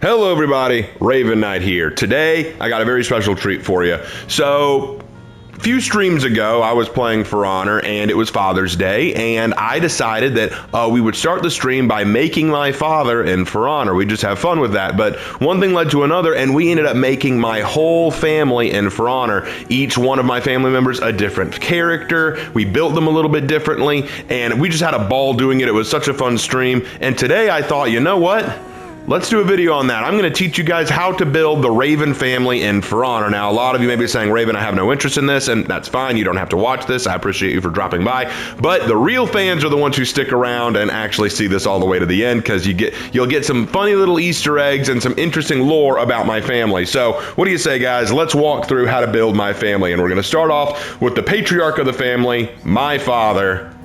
Hello everybody, Raven Knight here. Today, I got a very special treat for you. So, a few streams ago, I was playing For Honor, and it was Father's Day, and I decided that we would start the stream by making my father in For Honor. We'd just have fun with that, but one thing led to another, and we ended up making my whole family in For Honor. Each one of my family members a different character. We built them a little bit differently, and we just had a ball doing it. It was such a fun stream, and today I thought, you know what? Let's do a video on that. I'm going to teach you guys how to build the Raven family in For Honor. Now, a lot of you may be saying, Raven, I have no interest in this, and that's fine. You don't have to watch this. I appreciate you for dropping by. But the real fans are the ones who stick around and actually see this all the way to the end, because you'll get some funny little Easter eggs and some interesting lore about my family. So what do you say, guys? Let's walk through how to build my family. And we're going to start off with the patriarch of the family, my father,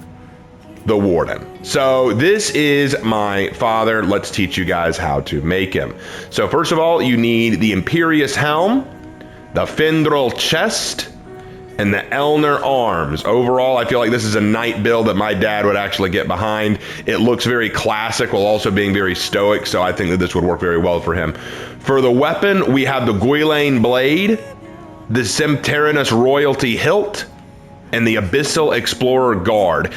the Warden. So this is my father. Let's teach you guys how to make him. So first of all, you need the Imperious Helm, the Fendril Chest, and the Elner Arms. Overall, I feel like this is a knight build that my dad would actually get behind. It looks very classic while also being very stoic, so I think that this would work very well for him. For the weapon, we have the Guilain Blade, the Semterinus Royalty Hilt, and the Abyssal Explorer Guard.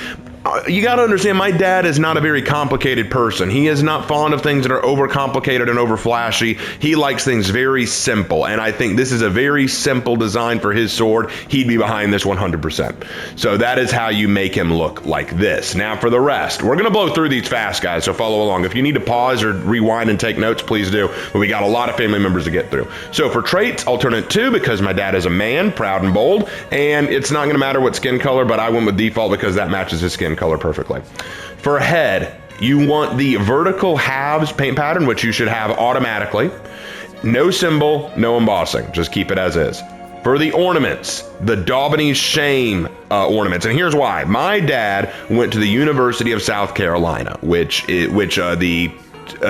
You got to understand, my dad is not a very complicated person. He is not fond of things that are overcomplicated and over flashy. He likes things very simple, and I think this is a very simple design for his sword. He'd be behind this 100%. So that is how you make him look like this. Now for the rest, we're going to blow through these fast, guys, so follow along. If you need to pause or rewind and take notes, please do. But we got a lot of family members to get through. So for traits, alternate 2, because my dad is a man, proud and bold, and it's not going to matter what skin color, but I went with default because that matches his skin color perfectly. For head, you want the vertical halves paint pattern, which you should have automatically. No symbol, no embossing. Just keep it as is. For the ornaments, the Daubeny Shame ornaments, and here's why. My dad went to the University of South Carolina, the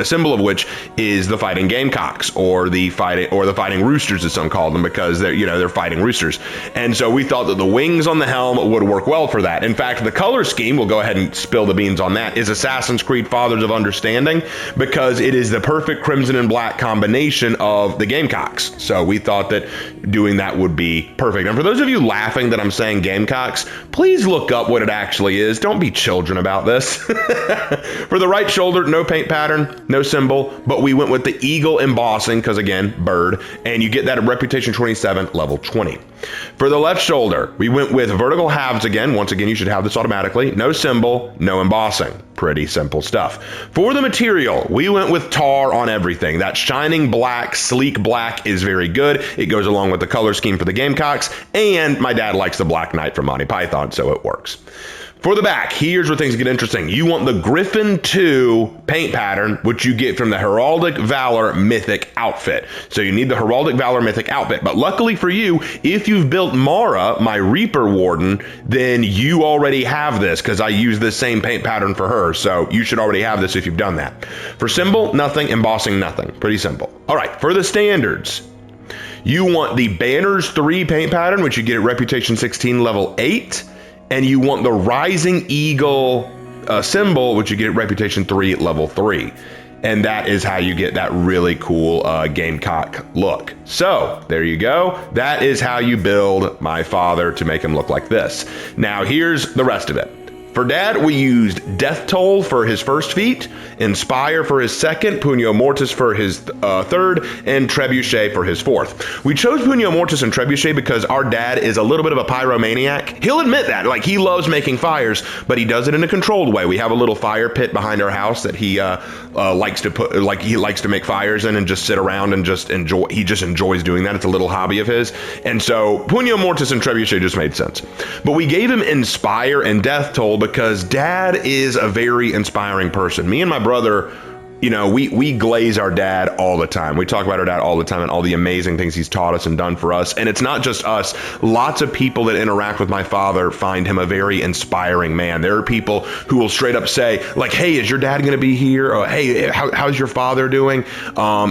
symbol of which is the fighting gamecocks, or the fighting roosters, as some call them, because they're fighting roosters. And so we thought that the wings on the helm would work well for that. In fact, the color scheme, we'll go ahead and spill the beans on that, is Assassin's Creed Fathers of Understanding, because it is the perfect crimson and black combination of the gamecocks. So we thought that doing that would be perfect. And for those of you laughing that I'm saying gamecocks, please look up what it actually is. Don't be children about this. For the right shoulder, no paint pattern, no symbol, but we went with the eagle embossing, because again, bird, and you get that at Reputation 27, level 20. For the left shoulder, we went with vertical halves again. Once again, you should have this automatically. No symbol, no embossing. Pretty simple stuff. For the material, we went with tar on everything. That shining black, sleek black is very good. It goes along with the color scheme for the gamecocks, and my dad likes the Black Knight from Monty Python, so it works. For the back, here's where things get interesting. You want the Griffin 2 paint pattern, which you get from the Heraldic Valor Mythic outfit. So you need the Heraldic Valor Mythic outfit. But luckily for you, if you've built Mara, my Reaper Warden, then you already have this, because I use the same paint pattern for her. So you should already have this if you've done that. For symbol, nothing. Embossing, nothing. Pretty simple. All right, for the standards, you want the Banners 3 paint pattern, which you get at Reputation 16, level 8. And you want the Rising Eagle symbol, which you get at Reputation 3, level 3. And that is how you get that really cool gamecock look. So there you go. That is how you build my father to make him look like this. Now here's the rest of it. For Dad, we used Death Toll for his first feat, Inspire for his second, Pugno Mortis for his third, and Trebuchet for his fourth. We chose Pugno Mortis and Trebuchet because our dad is a little bit of a pyromaniac. He'll admit that. Like, he loves making fires, but he does it in a controlled way. We have a little fire pit behind our house that he likes to make fires in and just sit around and just enjoy. He just enjoys doing that. It's a little hobby of his. And so Pugno Mortis and Trebuchet just made sense. But we gave him Inspire and Death Toll because Dad is a very inspiring person. Me and my brother, you know, we glaze our dad all the time. We talk about our dad all the time and all the amazing things he's taught us and done for us. And it's not just us. Lots of people that interact with my father find him a very inspiring man. There are people who will straight up say, like, hey, is your dad going to be here? Or, hey, how's your father doing?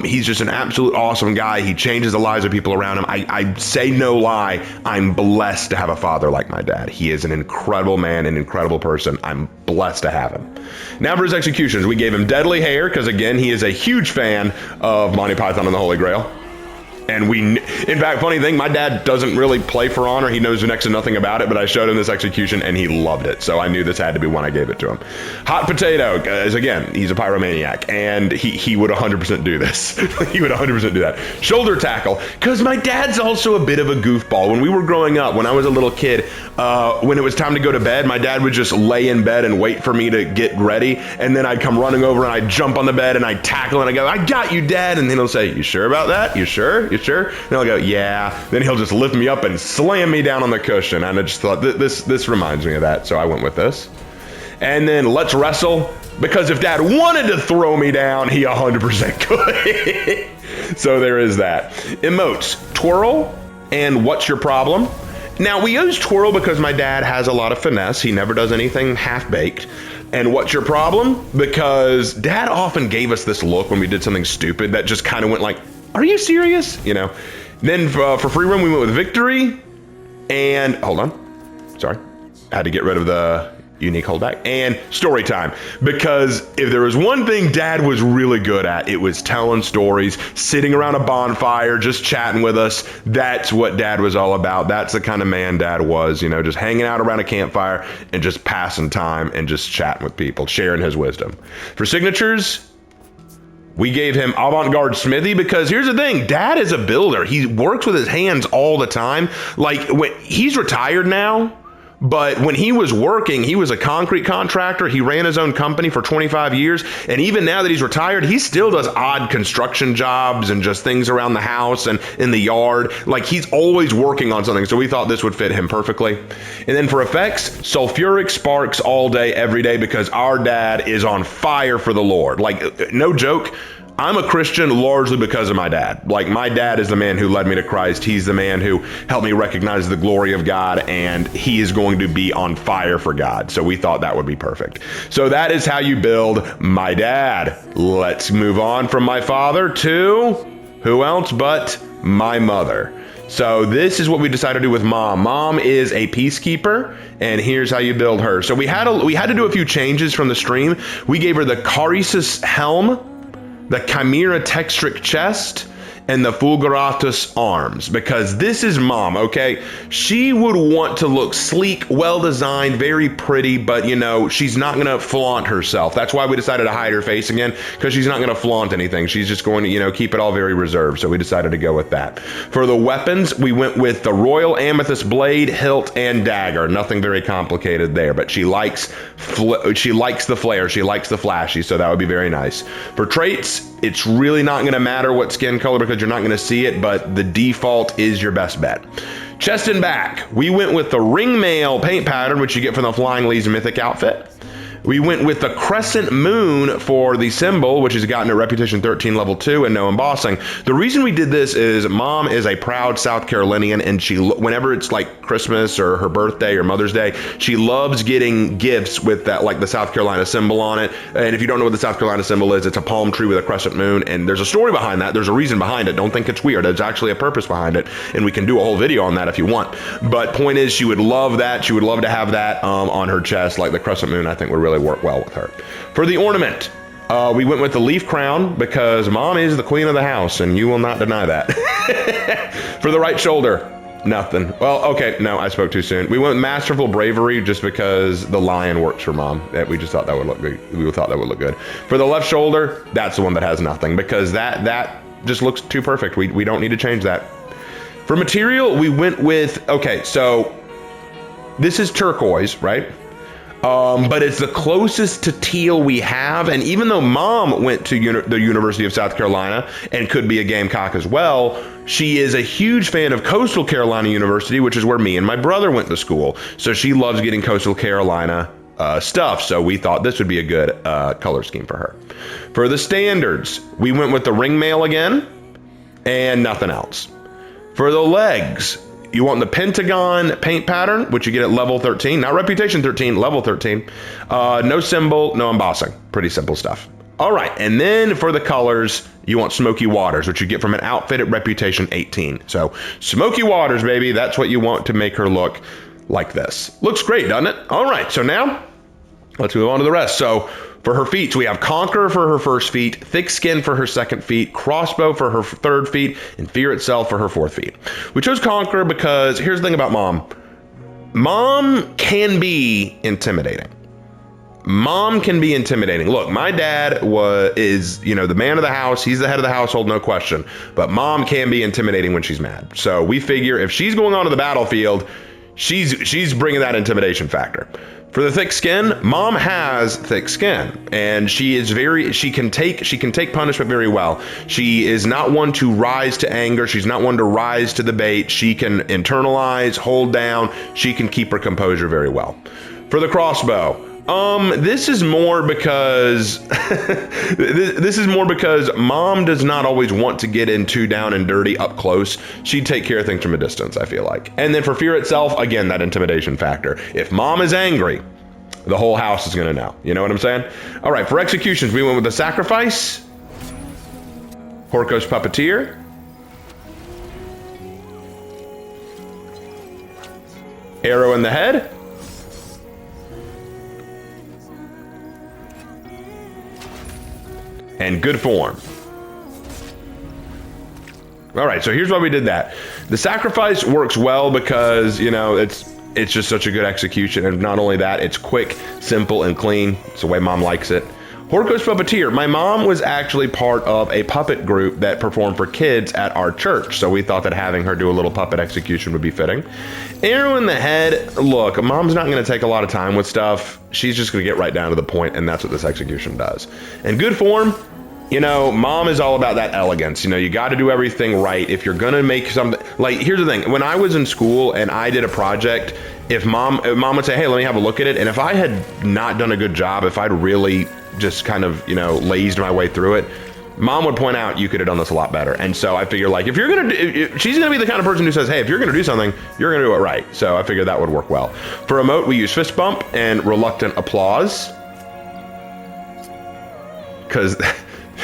He's just an absolute awesome guy. He changes the lives of people around him. I say no lie. I'm blessed to have a father like my dad. He is an incredible man, an incredible person. I'm blessed to have him. Now for his executions, we gave him deadly hair because, again, he is a huge fan of Monty Python and the Holy Grail. And in fact, funny thing, my dad doesn't really play For Honor. He knows next to nothing about it, but I showed him this execution and he loved it. So I knew this had to be one. I gave it to him. Hot Potato, as again, he's a pyromaniac and he would 100% do this. He would 100% do that. Shoulder Tackle, because my dad's also a bit of a goofball. When we were growing up, when I was a little kid, when it was time to go to bed, my dad would just lay in bed and wait for me to get ready. And then I'd come running over and I'd jump on the bed and I'd tackle and I go, I got you, Dad. And then he'll say, you sure about that? You sure? You sure? And I'll go, yeah. Then he'll just lift me up and slam me down on the cushion. And I just thought, this reminds me of that. So I went with this. And then Let's Wrestle, because if Dad wanted to throw me down, he 100% could. So there is that. Emotes, Twirl and What's Your Problem? Now, we use Twirl because my dad has a lot of finesse. He never does anything half-baked. And What's Your Problem? Because Dad often gave us this look when we did something stupid that just kind of went like, are you serious? You know. Then for free run, we went with Victory. And, hold on. Sorry. I had to get rid of the unique holdback. And Story Time. Because if there was one thing Dad was really good at, it was telling stories, sitting around a bonfire, just chatting with us. That's what Dad was all about. That's the kind of man Dad was, you know, just hanging out around a campfire and just passing time and just chatting with people, sharing his wisdom. For signatures, we gave him Avant-Garde Smithy because here's the thing, Dad is a builder. He works with his hands all the time. Like, he's retired now, but when he was working, he was a concrete contractor. He ran his own company for 25 years. And even now that he's retired, he still does odd construction jobs and just things around the house and in the yard. Like, he's always working on something. So we thought this would fit him perfectly. And then for effects, sulfuric sparks all day, every day, because our dad is on fire for the Lord. Like, no joke. I'm a Christian largely because of my dad. Like, my dad is the man who led me to Christ. He's the man who helped me recognize the glory of God, and he is going to be on fire for God. So we thought that would be perfect. So that is how you build my dad. Let's move on from my father to who else but my mother. So this is what we decided to do with Mom. Mom is a peacekeeper, and here's how you build her. So we had to do a few changes from the stream. We gave her the Carisus helm, the Chimera Textric chest, and the Fulguratus arms, because this is Mom, okay? She would want to look sleek, well-designed, very pretty, but, you know, she's not going to flaunt herself. That's why we decided to hide her face again, because she's not going to flaunt anything. She's just going to, you know, keep it all very reserved, so we decided to go with that. For the weapons, we went with the Royal Amethyst Blade, Hilt, and Dagger. Nothing very complicated there, but she likes the flare, she likes the flashy, so that would be very nice. For traits, it's really not going to matter what skin color because you're not going to see it, but the default is your best bet. Chest and back, we went with the ringmail paint pattern, which you get from the Flying Lee's Mythic outfit. We went with the Crescent Moon for the symbol, which has gotten a Reputation 13 level 2 and no embossing. The reason we did this is Mom is a proud South Carolinian, and she, whenever it's like Christmas or her birthday or Mother's Day, she loves getting gifts with that, like the South Carolina symbol on it. And if you don't know what the South Carolina symbol is, it's a palm tree with a crescent moon, and there's a story behind that. There's a reason behind it. Don't think it's weird. There's actually a purpose behind it, and we can do a whole video on that if you want. But point is, she would love that. She would love to have that on her chest, like the crescent moon. I think would really work well with her. For the ornament, we went with the leaf crown because Mom is the queen of the house, and you will not deny that. For the right shoulder, nothing. Well, okay, no, I spoke too soon. We went with Masterful Bravery just because the lion works for Mom. We just thought that would look good. We thought that would look good. For the left shoulder, that's the one that has nothing because that just looks too perfect. We don't need to change that. For material, we went with, okay, so this is turquoise, right? But it's the closest to teal we have, and even though Mom went to the University of South Carolina and could be a Gamecock as well, she is a huge fan of Coastal Carolina University, which is where me and my brother went to school. So she loves getting Coastal Carolina stuff, so we thought this would be a good color scheme for her. For the standards, we went with the ringmail again, and nothing else. For the legs, you want the Pentagon paint pattern, which you get at level 13, not Reputation 13, level 13. No symbol, no embossing. Pretty simple stuff. All right, and then for the colors, you want Smoky Waters, which you get from an outfit at Reputation 18. So Smoky Waters, baby, that's what you want to make her look like this. Looks great, doesn't it? All right, so now Let's move on to the rest. So for her feats, we have Conquer for her first feat, Thick Skin for her second feat, Crossbow for her third feat, and Fear Itself for her fourth feat. We chose Conquer because here's the thing about Mom. Mom can be intimidating. Mom can be intimidating. Look, my dad is the man of the house. He's the head of the household, no question. But Mom can be intimidating when she's mad. So we figure if she's going onto the battlefield, she's bringing that intimidation factor. For the Thick Skin, Mom has thick skin, and she can take punishment very well. She is not one to rise to anger. She's not one to rise to the bait. She can internalize, hold down. She can keep her composure very well. For the Crossbow, this is more because this is more because Mom does not always want to get in too down and dirty up close. She'd take care of things from a distance, I feel like. And then for Fear Itself, again, that intimidation factor. If Mom is angry, the whole house is gonna know. You know what I'm saying? All right, for executions, we went with the Sacrifice, Horkos Puppeteer, Arrow in the Head, and Good Form. All right, so here's why we did that. The Sacrifice works well because, it's just such a good execution. And not only that, it's quick, simple, and clean. It's the way Mom likes it. Horkos Puppeteer. My mom was actually part of a puppet group that performed for kids at our church. So we thought that having her do a little puppet execution would be fitting. Arrow in the Head. Look, Mom's not going to take a lot of time with stuff. She's just going to get right down to the point, and that's what this execution does. And Good Form. Mom is all about that elegance. You got to do everything right. If you're going to make something, like, here's the thing. When I was in school and I did a project, if mom would say, hey, let me have a look at it. And if I had not done a good job, if I'd really just kind of, lazed my way through it, Mom would point out, you could have done this a lot better. And so I figure, like, she's going to be the kind of person who says, hey, if you're going to do something, you're going to do it right. So I figured that would work well. For emote, we use Fist Bump and Reluctant Applause. Because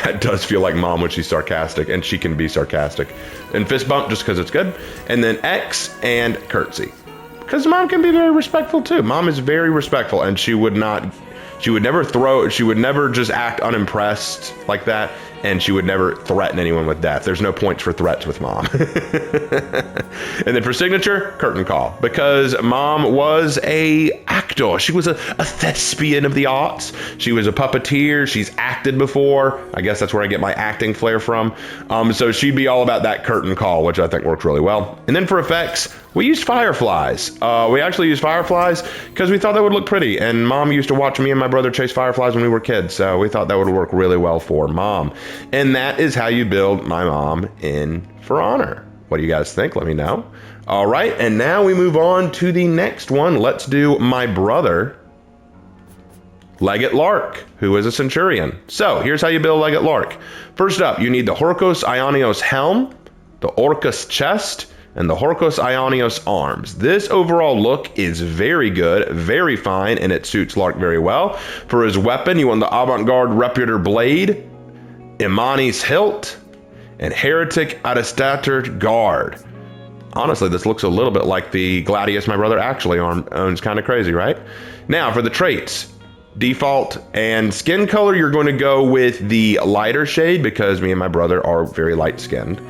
that does feel like Mom when she's sarcastic, and she can be sarcastic. And Fist Bump just because it's good. And then X and Curtsy. Because Mom can be very respectful too. Mom is very respectful, and she would never just act unimpressed like that, and she would never threaten anyone with death. There's no points for threats with Mom. And then for signature, Curtain Call. Because Mom was a actor. She was a thespian of the arts. She was a puppeteer. She's acted before. I guess that's where I get my acting flair from. So she'd be all about that curtain call, which I think works really well. And then for effects, we used fireflies. We actually used fireflies because we thought that would look pretty. And Mom used to watch me and my brother chase fireflies when we were kids. So we thought that would work really well for Mom. And that is how you build my mom in For Honor. What do you guys think? Let me know. All right, and now we move on to the next one. Let's do my brother, Legate Lark, who is a Centurion. So here's how you build Legate Lark. First up, you need the Horkos Ionios helm, the Orcus chest, and the Horkos Ionios arms. This overall look is very good, very fine, and it suits Lark very well. For his weapon, you want the Avant-Garde Reputer blade, Imani's hilt, and Heretic Adistator guard. Honestly, this looks a little bit like the Gladius my brother actually owns. Kind of crazy, right? Now, for the traits, default and skin color, you're going to go with the lighter shade because me and my brother are very light-skinned.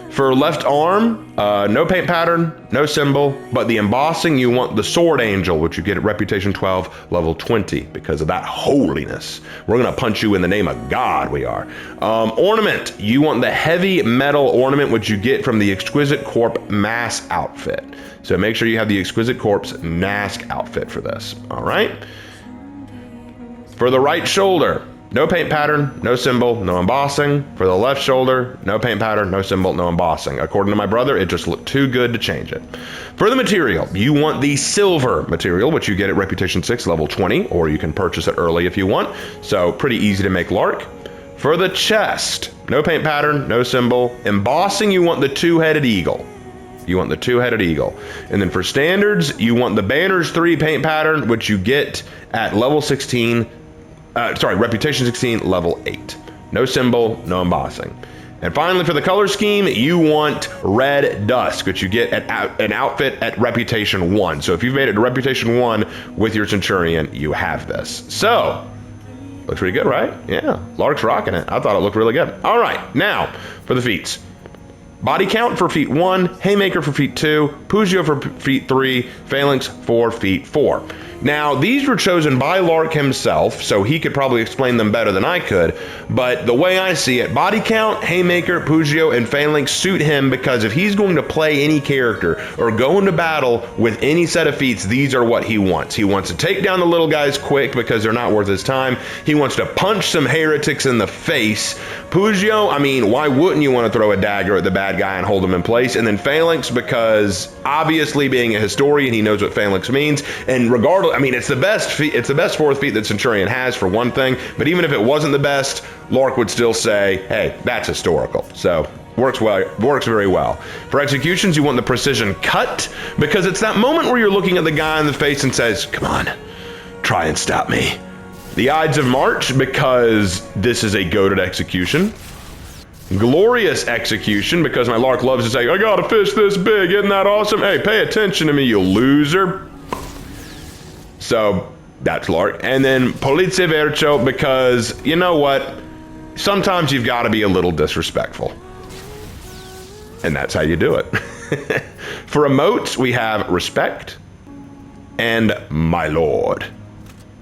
For left arm, no paint pattern, no symbol, but the embossing, you want the Sword Angel, which you get at Reputation 12, level 20, because of that holiness. We're going to punch you in the name of God, we are. Ornament, you want the heavy metal ornament, which you get from the Exquisite Corp mask outfit. So make sure you have the Exquisite Corp's mask outfit for this, all right? For the right shoulder, no paint pattern, no symbol, no embossing. For the left shoulder, no paint pattern, no symbol, no embossing. According to my brother, it just looked too good to change it. For the material, you want the silver material, which you get at Reputation 6, level 20, or you can purchase it early if you want. So pretty easy to make Lark. For the chest, no paint pattern, no symbol. Embossing, you want the two-headed eagle. You want the two-headed eagle. And then for standards, you want the Banners 3 paint pattern, which you get at level 16, Reputation 16, level 8. No symbol, no embossing. And finally, for the color scheme, you want Red Dusk, which you get an outfit at Reputation 1. So if you've made it to Reputation 1 with your Centurion, you have this. So, looks pretty good, right? Yeah, Lark's rocking it. I thought it looked really good. All right, now for the feats. Body count for feat 1, Haymaker for feat 2, Pugio for feat 3, Phalanx for feat 4. Now, these were chosen by Lark himself, so he could probably explain them better than I could, but the way I see it, body count, Haymaker, Pugio, and Phalanx suit him because if he's going to play any character or go into battle with any set of feats, these are what he wants. He wants to take down the little guys quick because they're not worth his time. He wants to punch some heretics in the face. Pugio, I mean, why wouldn't you want to throw a dagger at the bad guy and hold him in place? And then Phalanx, because obviously being a historian, he knows what Phalanx means, and regardless, I mean, it's the best feat, it's the best fourth feat that Centurion has for one thing, but even if it wasn't the best, Lark would still say, hey, that's historical. So works very well. For executions, you want the precision cut, because it's that moment where you're looking at the guy in the face and says, come on, try and stop me. The Ides of March, because this is a goated execution. Glorious execution, because my Lark loves to say, I got a fish this big, isn't that awesome? Hey, pay attention to me, you loser. So that's Lark. And then Polizia Vercho, because you know what? Sometimes you've got to be a little disrespectful. And that's how you do it. For emotes, we have Respect and My Lord.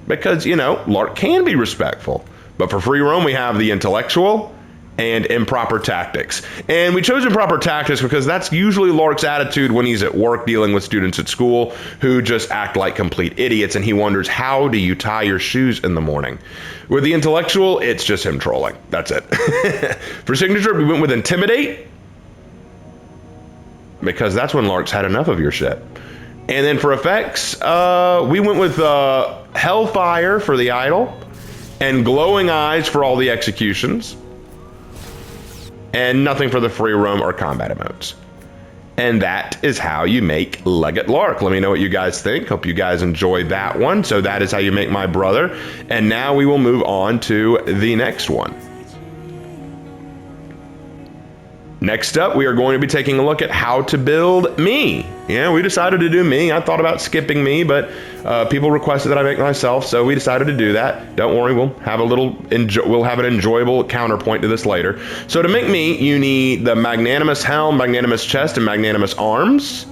Because, you know, Lark can be respectful. But for free roam, we have the Intellectual and Improper Tactics. And we chose Improper Tactics because that's usually Lark's attitude when he's at work dealing with students at school who just act like complete idiots, and he wonders, how do you tie your shoes in the morning? With the Intellectual, it's just him trolling. That's it. For signature, we went with Intimidate, because that's when Lark's had enough of your shit. And then for effects, we went with Hellfire for the Idol, and Glowing Eyes for all the executions, and nothing for the free roam or combat emotes. And that is how you make Legate Lark. Let me know what you guys think. Hope you guys enjoyed that one. So that is how you make my brother. And now we will move on to the next one. Next up, we are going to be taking a look at how to build me. Yeah, we decided to do me. I thought about skipping me, but people requested that I make myself, so we decided to do that. Don't worry, we'll have an enjoyable counterpoint to this later. So to make me, you need the Magnanimous Helm, Magnanimous Chest, and Magnanimous Arms,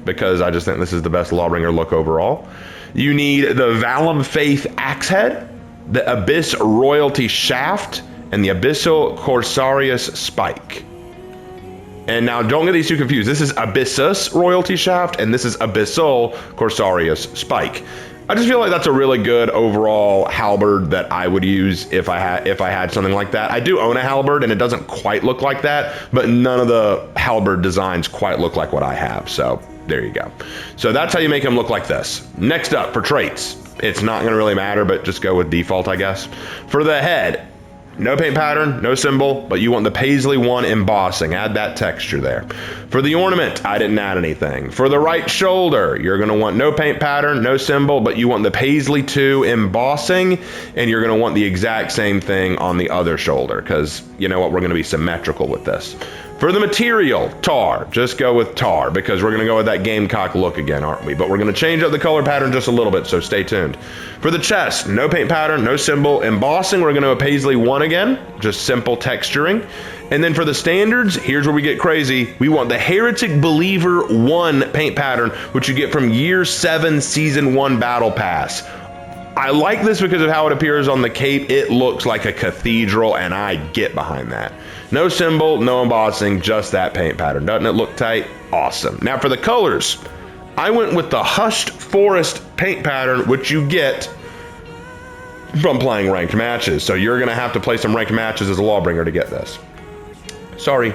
because I just think this is the best Lawbringer look overall. You need the Valum Faith Axe Head, the Abyss Royalty Shaft, and the Abyssal Corsarius Spike. And now don't get these two confused. This is Abyssus Royalty Shaft, and this is Abyssal Corsarius Spike. I just feel like that's a really good overall halberd that I would use if I had something like that. I do own a halberd, and it doesn't quite look like that, but none of the halberd designs quite look like what I have. So there you go. So that's how you make them look like this. Next up, for traits, it's not going to really matter, but just go with default, I guess. For the head, no paint pattern, no symbol, but you want the Paisley 1 embossing. Add that texture there. For the ornament, I didn't add anything. For the right shoulder, you're going to want no paint pattern, no symbol, but you want the Paisley 2 embossing, and you're going to want the exact same thing on the other shoulder, because you know what, we're going to be symmetrical with this. For the material, tar. Just go with tar, because we're going to go with that gamecock look again, aren't we? But we're going to change up the color pattern just a little bit, so stay tuned. For the chest, no paint pattern, no symbol. Embossing, we're going to go Paisley 1 again, just simple texturing. And then for the standards, here's where we get crazy. We want the Heretic Believer 1 paint pattern, which you get from Year 7 Season 1 Battle Pass. I like this because of how it appears on the cape. It looks like a cathedral, and I get behind that. No symbol, no embossing, just that paint pattern. Doesn't it look tight? Awesome. Now for the colors, I went with the Hushed Forest paint pattern, which you get from playing ranked matches. So you're going to have to play some ranked matches as a Lawbringer to get this. Sorry.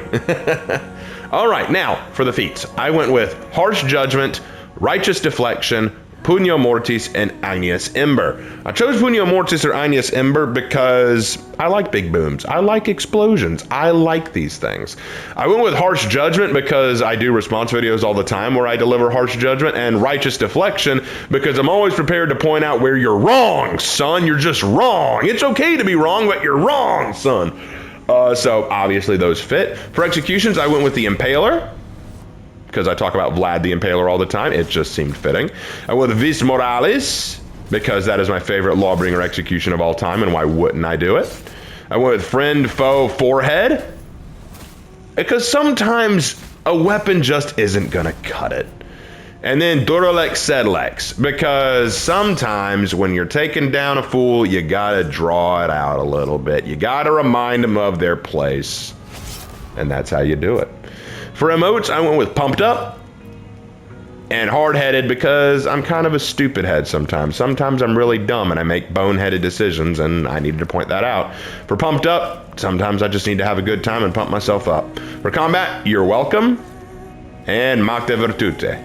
All right, now for the feats. I went with Harsh Judgment, Righteous Deflection, Pugno Mortis, and Agnius Ember. I chose Pugno Mortis or Agnius Ember because I like big booms. I like explosions. I like these things. I went with Harsh Judgment because I do response videos all the time where I deliver Harsh Judgment, and Righteous Deflection because I'm always prepared to point out where you're wrong, son. You're just wrong. It's okay to be wrong, but you're wrong, son. So obviously those fit. For executions, I went with the Impaler, because I talk about Vlad the Impaler all the time. It just seemed fitting. I went with Vis Morales, because that is my favorite Lawbringer execution of all time, and why wouldn't I do it? I went with Friend, Foe, Forehead, because sometimes a weapon just isn't gonna cut it. And then Duralex Sedlex, because sometimes when you're taking down a fool, you gotta draw it out a little bit. You gotta remind them of their place. And that's how you do it. For emotes, I went with Pumped Up and Hard-Headed, because I'm kind of a stupid head sometimes. Sometimes I'm really dumb and I make boneheaded decisions, and I needed to point that out. For Pumped Up, sometimes I just need to have a good time and pump myself up. For combat, You're Welcome and Mac de Virtute.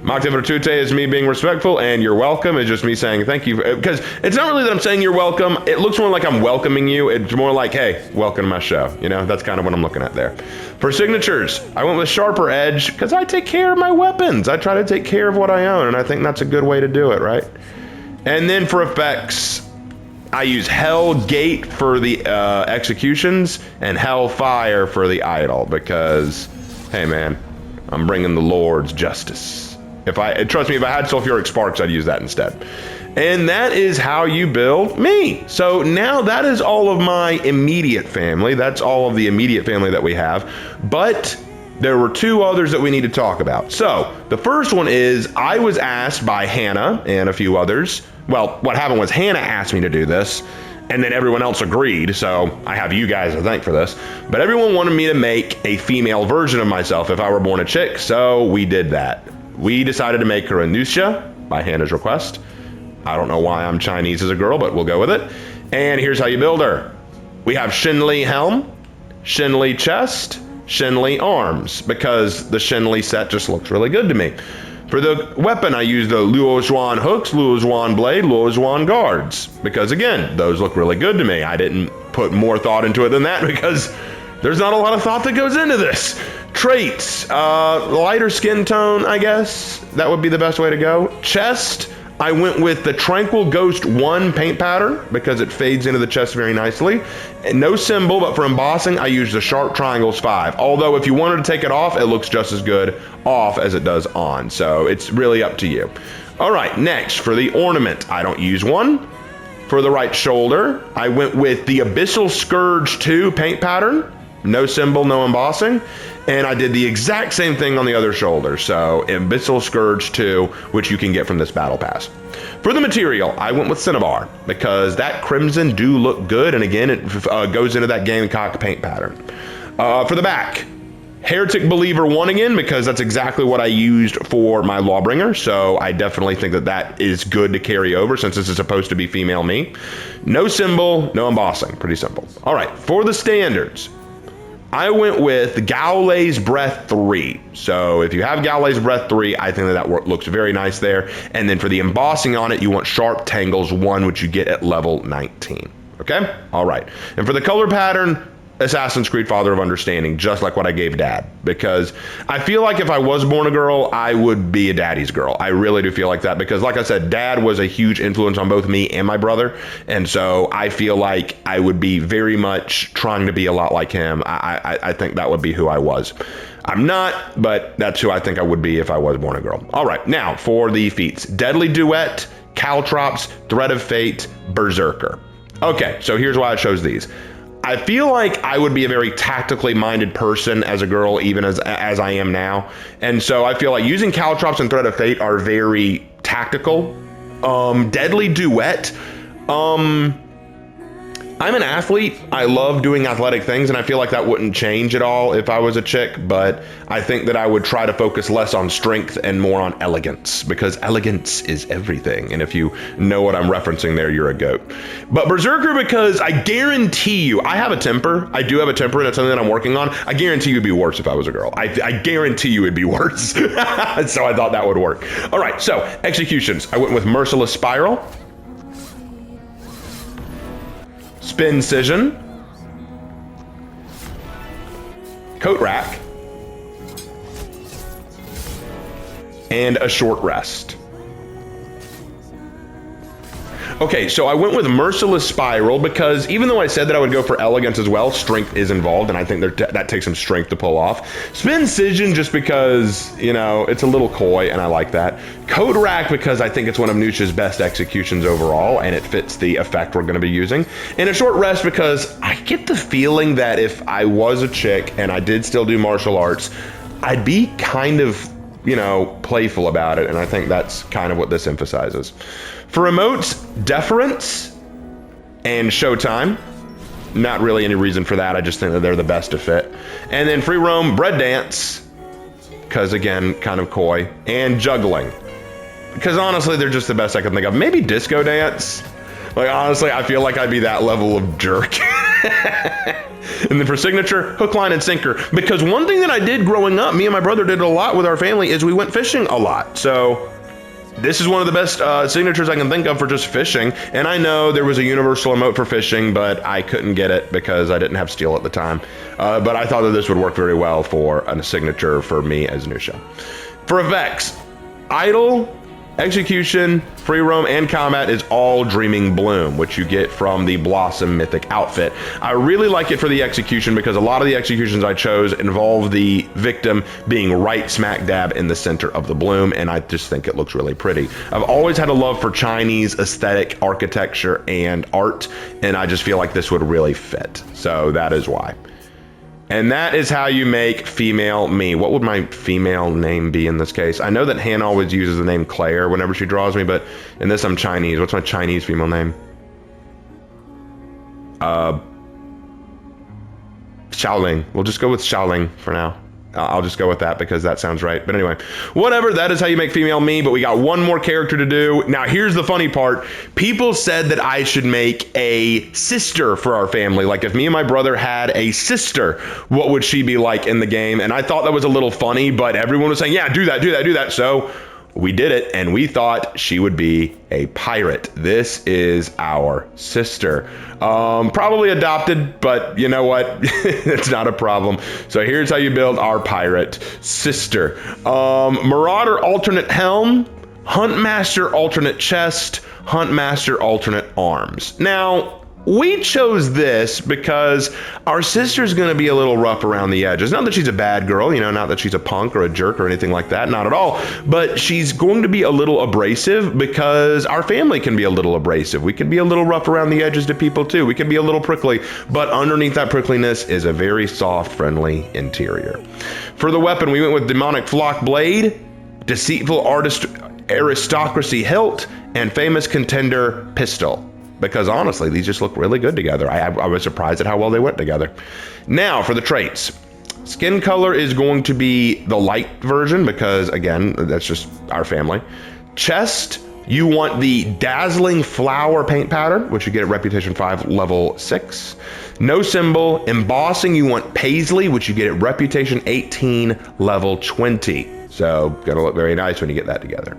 Mac de Virtute is me being respectful, and You're Welcome is just me saying thank you. Because it's not really that I'm saying you're welcome. It looks more like I'm welcoming you. It's more like, hey, welcome to my show. You know, that's kind of what I'm looking at there. For signatures, I went with Sharper Edge, because I take care of my weapons. I try to take care of what I own, and I think that's a good way to do it, right? And then for effects, I use Hell Gate for the executions and Hellfire for the idol, because, hey man, I'm bringing the Lord's justice. Trust me, if I had sulfuric sparks, I'd use that instead. And that is how you build me. So now that is all of my immediate family. That's all of the immediate family that we have. But there were two others that we need to talk about. So the first one is, I was asked by Hannah and a few others. Well, what happened was Hannah asked me to do this, and then everyone else agreed, so I have you guys to thank for this. But everyone wanted me to make a female version of myself if I were born a chick, so we did that. We decided to make her Anusha, by Hannah's request. I don't know why I'm Chinese as a girl, but we'll go with it. And here's how you build her. We have Shinli helm, Shinli chest, Shinli arms, because the Shinli set just looks really good to me. For the weapon, I used the Luo Zhuan hooks, Luo Zhuan blade, Luo Zhuan guards, because again, those look really good to me. I didn't put more thought into it than that, because there's not a lot of thought that goes into this. Traits, lighter skin tone, I guess. That would be the best way to go. Chest, I went with the Tranquil Ghost 1 paint pattern, because it fades into the chest very nicely. And no symbol, but for embossing, I used the Sharp Triangles 5. Although if you wanted to take it off, it looks just as good off as it does on. So it's really up to you. All right, next, for the ornament, I don't use one. For the right shoulder, I went with the Abyssal Scourge 2 paint pattern. No symbol, no embossing. And I did the exact same thing on the other shoulder. So Abyssal Scourge 2, which you can get from this battle pass. For the material, I went with Cinnabar, because that crimson do look good. And again, it goes into that Gamecock paint pattern. For the back, Heretic Believer 1 again, because that's exactly what I used for my Lawbringer. So I definitely think that that is good to carry over, since this is supposed to be female me. No symbol, no embossing. Pretty simple. All right, for the standards, I went with Gaule's Breath 3. So if you have Gaule's Breath 3, I think that looks very nice there. And then for the embossing on it, you want Sharp Tangles 1, which you get at level 19. Okay? All right. And for the color pattern, Assassin's Creed Father of Understanding, just like what I gave Dad. Because I feel like if I was born a girl, I would be a daddy's girl. I really do feel like that, because like I said, Dad was a huge influence on both me and my brother. And so I feel like I would be very much trying to be a lot like him. I think that would be who I was. I'm not, but that's who I think I would be if I was born a girl. All right, now for the feats. Deadly Duet, Caltrops, Thread of Fate, Berserker. Okay, so here's why I chose these. I feel like I would be a very tactically minded person as a girl, even as I am now. And so I feel like using Caltrops and Thread of Fate are very tactical. Deadly Duet. I'm an athlete. I love doing athletic things, and I feel like that wouldn't change at all if I was a chick, but I think that I would try to focus less on strength and more on elegance, because elegance is everything. And if you know what I'm referencing there, you're a goat. But Berserker, because I guarantee you, I have a temper. I do have a temper, and it's something that I'm working on. I guarantee you it'd be worse if I was a girl. I guarantee you it'd be worse. So I thought that would work. All right, so executions. I went with Merciless Spiral, Spin Scission, Coat Rack, and a Short Rest. Okay, so I went with Merciless Spiral because even though I said that I would go for Elegance as well, strength is involved, and I think that takes some strength to pull off. Spin Cision just because, you know, it's a little coy, and I like that. Code Rack because I think it's one of Nucha's best executions overall, and it fits the effect we're going to be using. And a Short Rest because I get the feeling that if I was a chick and I did still do martial arts, I'd be kind of, you know, playful about it, and I think that's kind of what this emphasizes. For emotes, Deference and Showtime. Not really any reason for that, I just think that they're the best to fit. And then Free Roam, Bread Dance, because again, kind of coy, and Juggling. Because honestly, they're just the best I can think of. Maybe Disco Dance. Like honestly, I feel like I'd be that level of jerk. And then for Signature, Hook, Line, and Sinker. Because one thing that I did growing up, me and my brother did a lot with our family, is we went fishing a lot. So this is one of the best signatures I can think of for just fishing. And I know there was a universal emote for fishing, but I couldn't get it because I didn't have steel at the time. But I thought that this would work very well for a signature for me as Nusha. For effects, Idle, Execution, Free Roam, and Combat is all Dreaming Bloom, which you get from the Blossom Mythic outfit. I really like it for the execution because a lot of the executions I chose involve the victim being right smack dab in the center of the bloom, and I just think it looks really pretty. I've always had a love for Chinese aesthetic architecture and art, and I just feel like this would really fit. So that is why. And that is how you make female me. What would my female name be in this case? I know that Hannah always uses the name Claire whenever she draws me, but in this I'm Chinese. What's my Chinese female name? Xiaoling. We'll just go with Xiaoling for now. I'll just go with that because that sounds right. But anyway, whatever, that is how you make female me, but we got one more character to do. Now, here's the funny part. People said that I should make a sister for our family. Like, if me and my brother had a sister, what would she be like in the game? And I thought that was a little funny, but everyone was saying, yeah, do that, do that, do that. So we did it, and we thought she would be a pirate. This is our sister. Probably adopted, but you know what? It's not a problem. So here's how you build our pirate sister. Marauder alternate helm, Huntmaster alternate chest, Huntmaster alternate arms. Now, we chose this because our sister's going to be a little rough around the edges. Not that she's a bad girl, you know, not that she's a punk or a jerk or anything like that, not at all. But she's going to be a little abrasive because our family can be a little abrasive. We can be a little rough around the edges to people too. We can be a little prickly, but underneath that prickliness is a very soft, friendly interior. For the weapon, we went with Demonic Flock Blade, Deceitful Aristocracy Hilt, and Famous Contender Pistol. Because honestly, these just look really good together. I was surprised at how well they went together. Now, for the traits. Skin color is going to be the light version because, again, that's just our family. Chest, you want the Dazzling Flower paint pattern, which you get at Reputation 5, level 6. No symbol. Embossing, you want Paisley, which you get at Reputation 18, level 20. So, gonna look very nice when you get that together.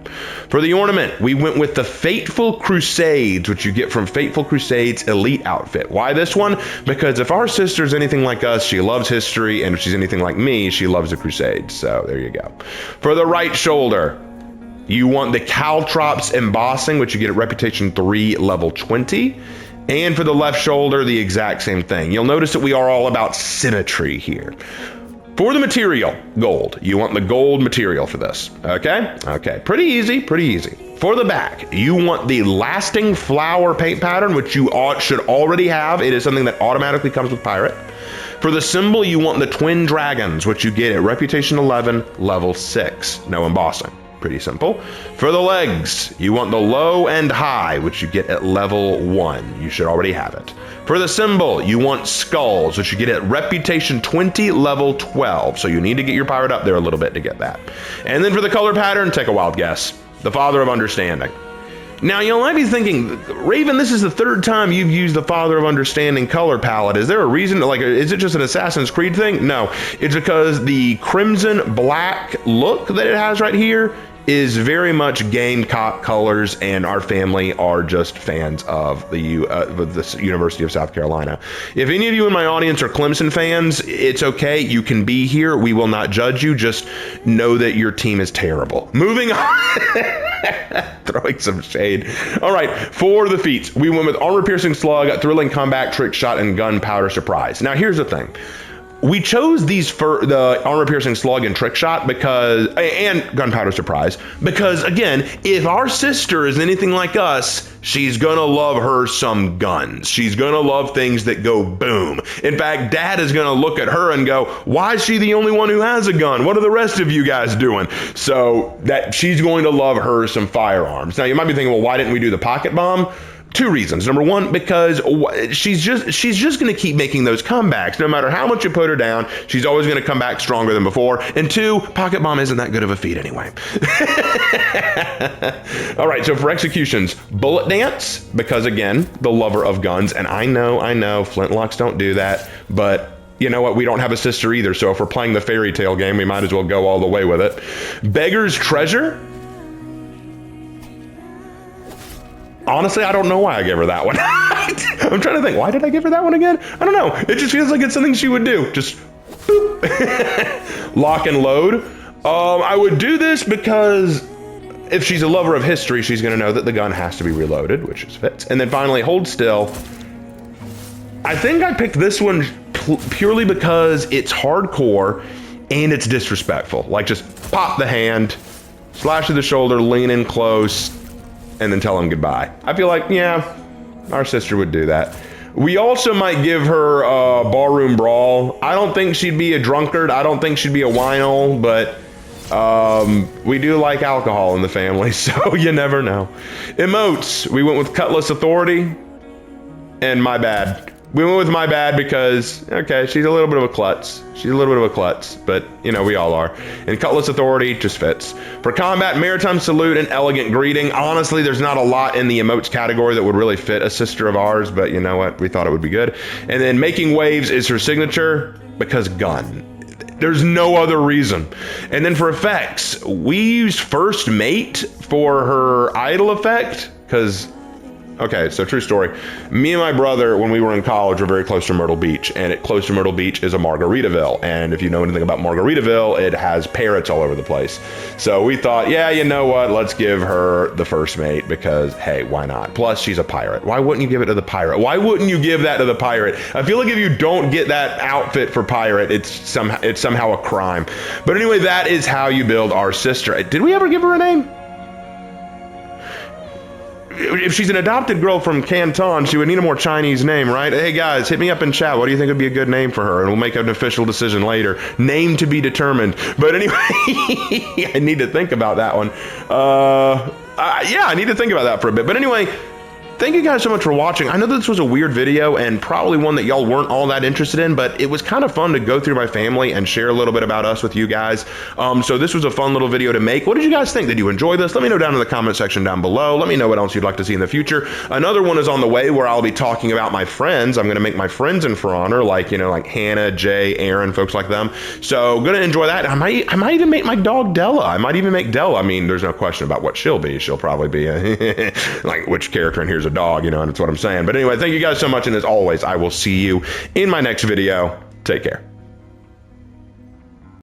For the ornament, we went with the Fateful Crusades, which you get from Fateful Crusades Elite outfit. Why this one? Because if our sister's anything like us, she loves history, and if she's anything like me, she loves the Crusades. So, there you go. For the right shoulder, you want the Caltrops Embossing, which you get at Reputation 3, level 20. And for the left shoulder, the exact same thing. You'll notice that we are all about symmetry here. For the material, gold. You want the gold material for this, okay? Okay, pretty easy, pretty easy. For the back, you want the Lasting Flower paint pattern, which you should already have. It is something that automatically comes with Pirate. For the symbol, you want the Twin Dragons, which you get at Reputation 11, level 6. No embossing. Pretty simple. For the legs, you want the Low and High, which you get at level 1. You should already have it. For the symbol, you want Skulls, which you get at Reputation 20, level 12. So you need to get your pirate up there a little bit to get that. And then for the color pattern, take a wild guess. The Father of Understanding. Now, you might be thinking, Raven, this is the third time you've used the Father of Understanding color palette. Is there a reason, like, is it just an Assassin's Creed thing? No, it's because the crimson black look that it has right here is very much Gamecock colors, and our family are just fans of the University of South Carolina. If any of you in my audience are Clemson fans, it's okay. You can be here. We will not judge you. Just know that your team is terrible. Moving on. Throwing some shade. All right, for the feats, we went with Armor Piercing Slug, Thrilling Comeback, Trick Shot, and Gunpowder Surprise. Now, here's the thing. We chose these for the Armor Piercing Slug and Trick Shot and Gunpowder Surprise, because again, if our sister is anything like us, she's gonna love her some guns. She's gonna love things that go boom. In fact, Dad is gonna look at her and go, why is she the only one who has a gun? What are the rest of you guys doing? So that she's going to love her some firearms. Now you might be thinking, well, why didn't we do the pocket bomb? Two reasons. Number one, because she's just going to keep making those comebacks. No matter how much you put her down, she's always going to come back stronger than before. And two, Pocket Bomb isn't that good of a feat anyway. All right, so for executions, Bullet Dance, because again, the lover of guns. And I know, flintlocks don't do that, but you know what? We don't have a sister either. So if we're playing the fairy tale game, we might as well go all the way with it. Beggar's Treasure. Honestly, I don't know why I gave her that one. I'm trying to think, why did I give her that one again? I don't know. It just feels like it's something she would do. Just boop. Lock and Load. I would do this because if she's a lover of history, she's going to know that the gun has to be reloaded, which is fits. And then finally, Hold Still. I think I picked this one purely because it's hardcore and it's disrespectful. Like just pop the hand, slash to the shoulder, lean in close, and then tell him goodbye. I feel like, yeah, our sister would do that. We also might give her Barroom Brawl. I don't think she'd be a drunkard. I don't think she'd be a wino, but we do like alcohol in the family, so you never know. Emotes, we went with Cutlass Authority and My Bad. We went with My Bad because, okay, she's a little bit of a klutz. She's a little bit of a klutz, but, you know, we all are. And Cutlass Authority just fits. For combat, Maritime Salute and Elegant Greeting. Honestly, there's not a lot in the emotes category that would really fit a sister of ours, but you know what? We thought it would be good. And then Making Waves is her signature because gun. There's no other reason. And then for effects, we used First Mate for her idle effect because... Okay, so true story. Me and my brother, when we were in college, were very close to Myrtle Beach, and close to Myrtle Beach is a Margaritaville. And if you know anything about Margaritaville, it has parrots all over the place. So we thought, yeah, you know what? Let's give her the First Mate because, hey, why not? Plus, she's a pirate. Why wouldn't you give it to the pirate? Why wouldn't you give that to the pirate? I feel like if you don't get that outfit for pirate, it's somehow a crime. But anyway, that is how you build our sister. Did we ever give her a name? If she's an adopted girl from Canton, she would need a more Chinese name, right? Hey guys, hit me up in chat. What do you think would be a good name for her? And we'll make an official decision later. Name to be determined. But anyway, I need to think about that one. Yeah, I need to think about that for a bit. But anyway, thank you guys so much for watching. I know this was a weird video and probably one that y'all weren't all that interested in, but it was kind of fun to go through my family and share a little bit about us with you guys. So this was a fun little video to make. What did you guys think? Did you enjoy this? Let me know down in the comment section down below. Let me know what else you'd like to see in the future. Another one is on the way where I'll be talking about my friends. I'm going to make my friends in For Honor, like, you know, like Hannah, Jay, Aaron, folks like them. So going to enjoy that. I might even make my dog Della. I might even make Della. I mean, there's no question about what she'll be. She'll probably be like which character in here's a dog, you know, and that's what I'm saying. But anyway, thank you guys so much. And as always, I will see you in my next video. Take care.